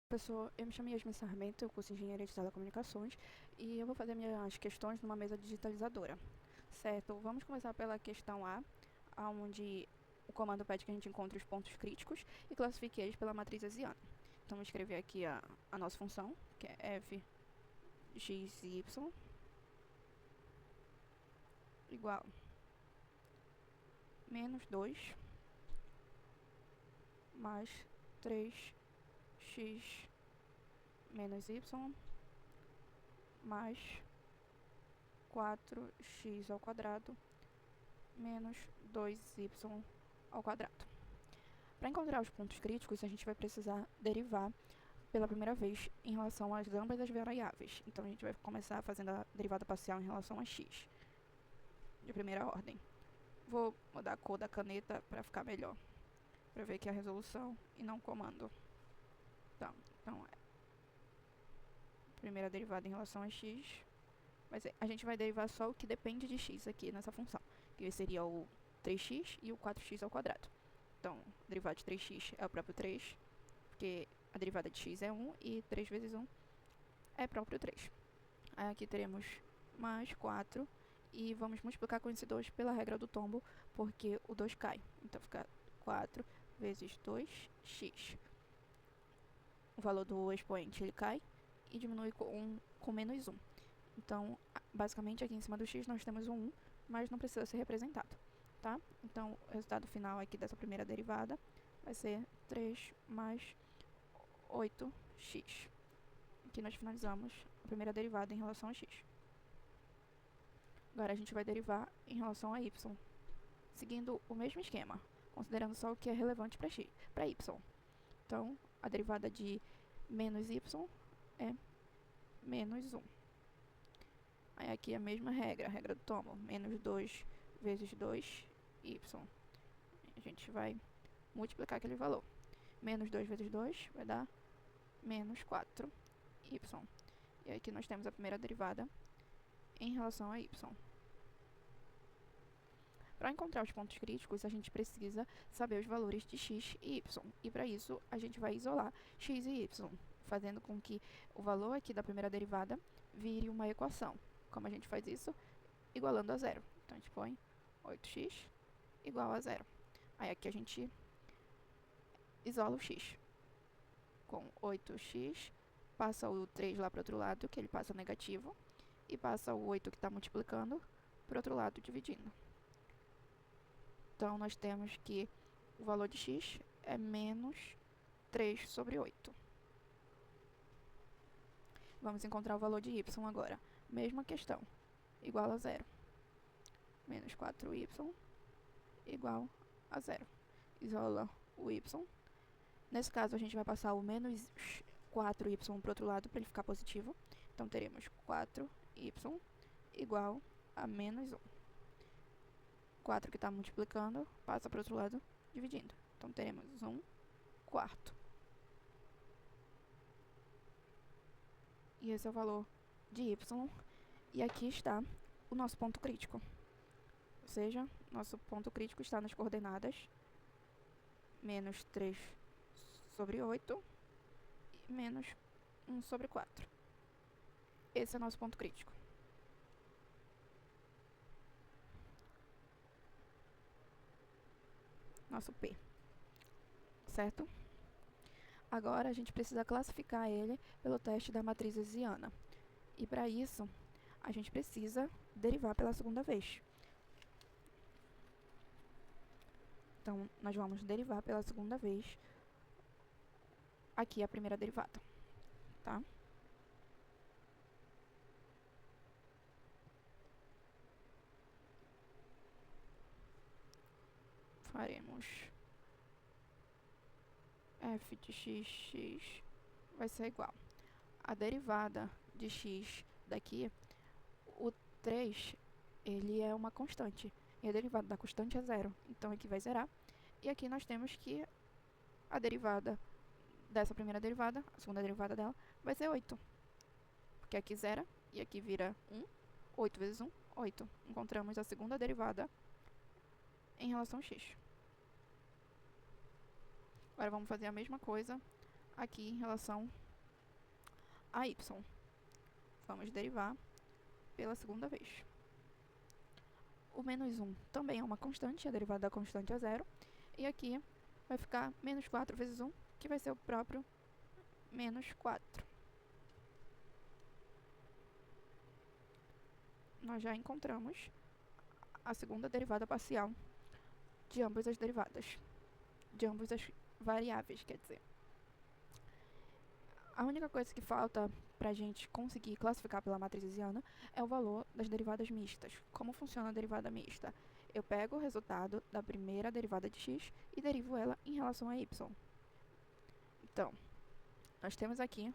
Pessoal, eu me chamo Yasmin Sarmento, eu curso Engenharia de Telecomunicações e eu vou fazer minhas questões numa mesa digitalizadora, certo? Vamos começar pela questão A, onde o comando pede que a gente encontre os pontos críticos e classifique eles pela matriz hessiana. Então, vou escrever aqui a nossa função, que é f de x e y igual menos 2 mais 3x menos y mais 4x ao quadrado menos 2y ao quadrado. Para encontrar os pontos críticos, a gente vai precisar derivar pela primeira vez em relação às ambas as variáveis. Então, a gente vai começar fazendo a derivada parcial em relação a x, de primeira ordem. Vou mudar a cor da caneta para ficar melhor, para ver que é a resolução e não o comando. Então, primeira derivada em relação a x, mas a gente vai derivar só o que depende de x aqui nessa função, que seria o 3x e o 4x ao quadrado. Então, a derivada de 3x é o próprio 3, porque a derivada de x é 1 e 3 vezes 1 é próprio 3. Aí aqui teremos mais 4 e vamos multiplicar com esse 2 pela regra do tombo, porque o 2 cai. Então, fica 4 vezes 2x. O valor do expoente ele cai e diminui com menos 1. Então, basicamente, aqui em cima do x nós temos um 1, mas não precisa ser representado, tá? Então, o resultado final aqui dessa primeira derivada vai ser 3 mais 8x. Aqui nós finalizamos a primeira derivada em relação a x. Agora a gente vai derivar em relação a y, seguindo o mesmo esquema, considerando só o que é relevante para y. Então, a derivada de menos y é menos 1. Aí aqui a mesma regra, a regra do tombo, menos 2 vezes 2y. A gente vai multiplicar aquele valor. Menos 2 vezes 2 vai dar menos 4y. E aqui nós temos a primeira derivada em relação a y. Para encontrar os pontos críticos, a gente precisa saber os valores de x e y. E para isso, a gente vai isolar x e y, fazendo com que o valor aqui da primeira derivada vire uma equação. Como a gente faz isso? Igualando a zero. Então, a gente põe 8x igual a zero. Aí aqui a gente isola o x. Com 8x, passa o 3 lá para o outro lado, que ele passa negativo, e passa o 8 que está multiplicando para o outro lado, dividindo. Então, nós temos que o valor de x é menos 3 sobre 8. Vamos encontrar o valor de y agora. Mesma questão. Igual a zero. Menos 4y igual a zero. Isola o y. Nesse caso, a gente vai passar o menos 4y para o outro lado, para ele ficar positivo. Então, teremos 4y igual a menos 1. 4 que está multiplicando, passa para o outro lado, dividindo. Então, teremos 1 quarto. E esse é o valor de y. E aqui está o nosso ponto crítico. Ou seja, nosso ponto crítico está nas coordenadas menos 3 sobre 8 e menos 1 sobre 4. Esse é o nosso ponto crítico. Nosso P. Certo? Agora, a gente precisa classificar ele pelo teste da matriz hessiana. E para isso, a gente precisa derivar pela segunda vez. Então, nós vamos derivar pela segunda vez aqui a primeira derivada, tá? Faremos f de x vai ser igual a derivada de x daqui, o 3, ele é uma constante, e a derivada da constante é zero, então aqui vai zerar, e aqui nós temos que a derivada dessa primeira derivada, a segunda derivada dela, vai ser 8, porque aqui zera, e aqui vira 1, 8 vezes 1, 8. Encontramos a segunda derivada em relação a x. Agora vamos fazer a mesma coisa aqui em relação a y. Vamos derivar pela segunda vez. O menos 1 também é uma constante, a derivada da constante é 0. E aqui vai ficar menos 4 vezes 1, que vai ser o próprio menos 4. Nós já encontramos a segunda derivada parcial de ambas as derivadas, de ambas as variáveis, quer dizer. A única coisa que falta para a gente conseguir classificar pela matriz hessiana é o valor das derivadas mistas. Como funciona a derivada mista? Eu pego o resultado da primeira derivada de x e derivo ela em relação a y. Então, nós temos aqui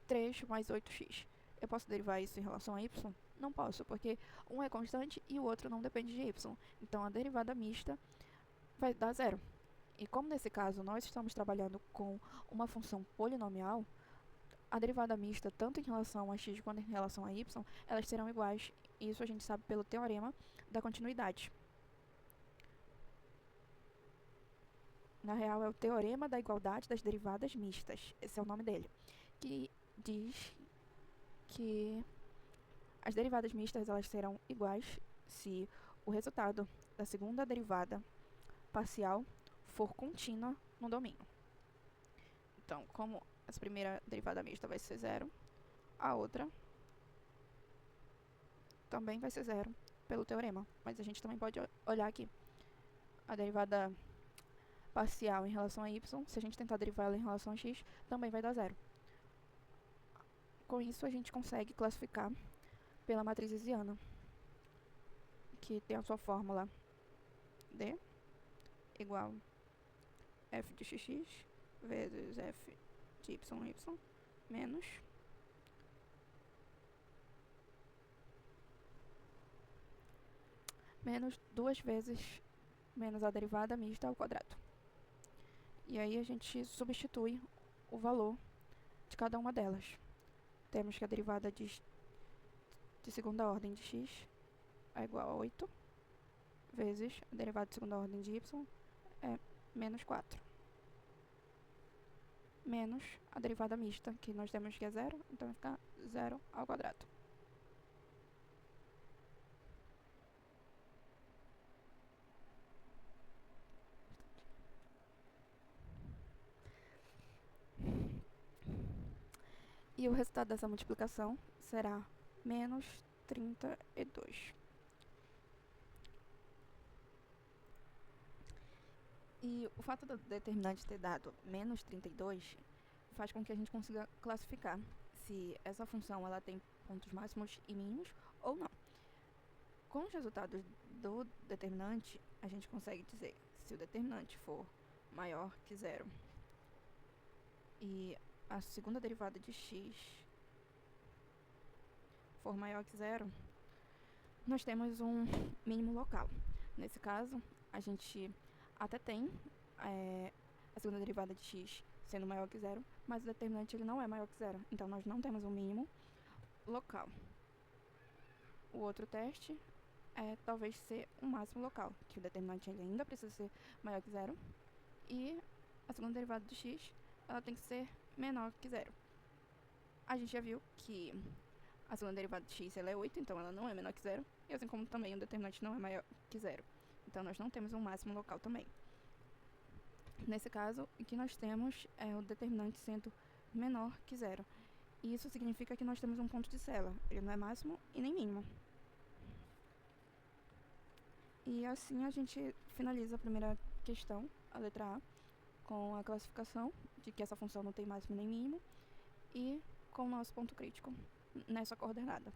3 mais 8x. Eu posso derivar isso em relação a y? Não posso, porque um é constante e o outro não depende de y. Então, a derivada mista vai dar 0. E como nesse caso nós estamos trabalhando com uma função polinomial, a derivada mista, tanto em relação a x quanto em relação a y, elas serão iguais. Isso a gente sabe pelo teorema da continuidade. Na real, é o teorema da igualdade das derivadas mistas. Esse é o nome dele. Que diz que as derivadas mistas elas serão iguais se o resultado da segunda derivada parcial for contínua no domínio. Então, como essa primeira derivada mista vai ser 0, a outra também vai ser 0 pelo teorema. Mas a gente também pode olhar aqui. A derivada parcial em relação a y, se a gente tentar derivar ela em relação a x, também vai dar 0. Com isso, a gente consegue classificar pela matriz hessiana, que tem a sua fórmula D igual f de xx vezes f de y menos 2 vezes menos a derivada mista ao quadrado. E aí a gente substitui o valor de cada uma delas. Temos que a derivada de segunda ordem de x é igual a 8 vezes a derivada de segunda ordem de y é menos 4. Menos a derivada mista, que nós temos que é 0, então vai ficar 0 ao quadrado. E o resultado dessa multiplicação será menos 32. E o fato do determinante ter dado menos 32 faz com que a gente consiga classificar se essa função ela tem pontos máximos e mínimos ou não. Com os resultados do determinante, a gente consegue dizer se o determinante for maior que 0 e a segunda derivada de x for maior que 0, nós temos um mínimo local. Nesse caso, a gente até tem a segunda derivada de x sendo maior que 0, mas o determinante ele não é maior que 0, então nós não temos um mínimo local. O outro teste é talvez ser um máximo local, que o determinante ele ainda precisa ser maior que 0, e a segunda derivada de x ela tem que ser menor que 0. A gente já viu que a segunda derivada de x ela é 8, então ela não é menor que 0, e assim como também o determinante não é maior que 0. Então nós não temos um máximo local também. Nesse caso, o que nós temos é o determinante sendo menor que 0. E isso significa que nós temos um ponto de Cela. Ele não é máximo e nem mínimo. E assim a gente finaliza a primeira questão, a letra A, com a classificação de que essa função não tem máximo nem mínimo e com o nosso ponto crítico nessa coordenada.